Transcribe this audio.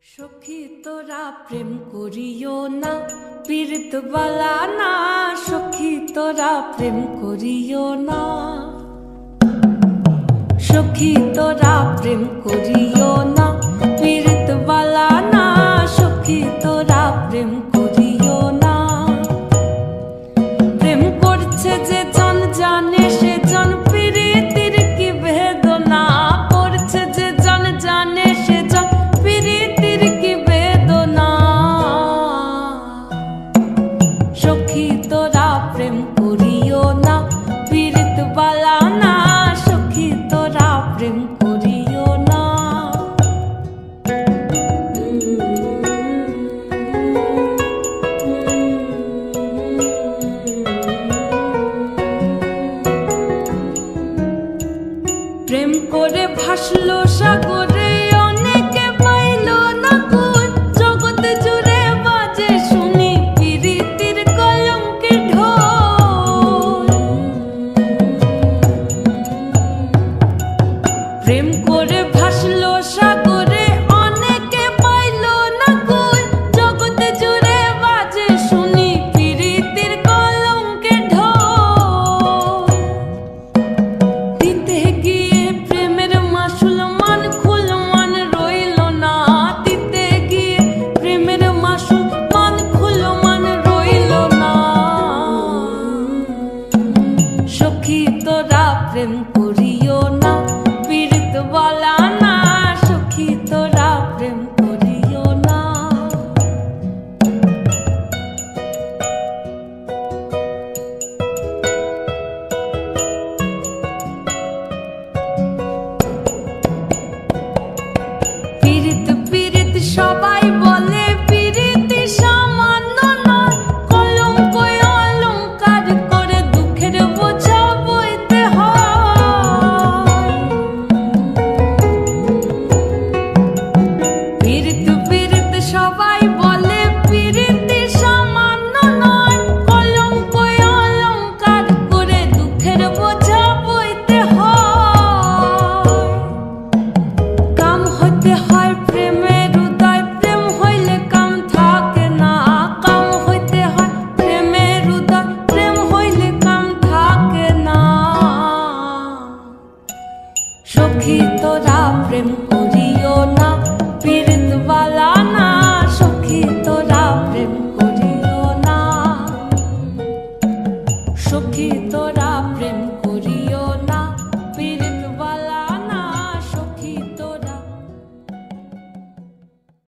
সখী তোরা প্রেম করিও না, পীড়িত বালা না। সখী তোরা প্রেম করিও না, সখী তোরা প্রেম করিও না, পীড়িত বালা না। সখী তোরা প্রেম করিও না। প্রেম করছে যে জন জানে সে জন পীড়িতের কি বেদনা করছে, যে জন জানে সে জন পীড়িতের কি বেদনা। সখী তোরা প্রেম করিও না, পীড়িত বালা না। সখী তোরা প্রেম করিও না। প্রেম করে ভাসলো সাগরে, অনেকে পাইল না কুল। জগৎ জুড়ে বাজে শুনি পীড়িতের কলঙ্কের ঢোল। প্রেম করে ভাসলো সাগরে, অনেকে পাইল না কুল। জগৎ জুড়ে বাজে শুনি পীড়িতের কলঙ্কের ঢোল। দিতে গিয়ে প্রেমের মাসুল মান খুল মান রইল না। দিতে গিয়ে প্রেমের মাসুল মান খুল মান রইল না। সখী তোরা প্রেম করিও না, পীড়িত বালা না। সখী তোরা প্রেম করিও না। পীড়িত পীড়িত সবাই বলে, পীড়িতি সামান্য নয়। কলঙ্ক অলঙ্কার করে দুঃখের বোঝা বইতে হয়। পীড়িত পীড়িত সবাই বলে, পীড়িতি সামান্য নয়। কলঙ্ক অলঙ্কার করে দুঃখের বোঝা বইতে হয়। কাম হতে হয় প্রেমে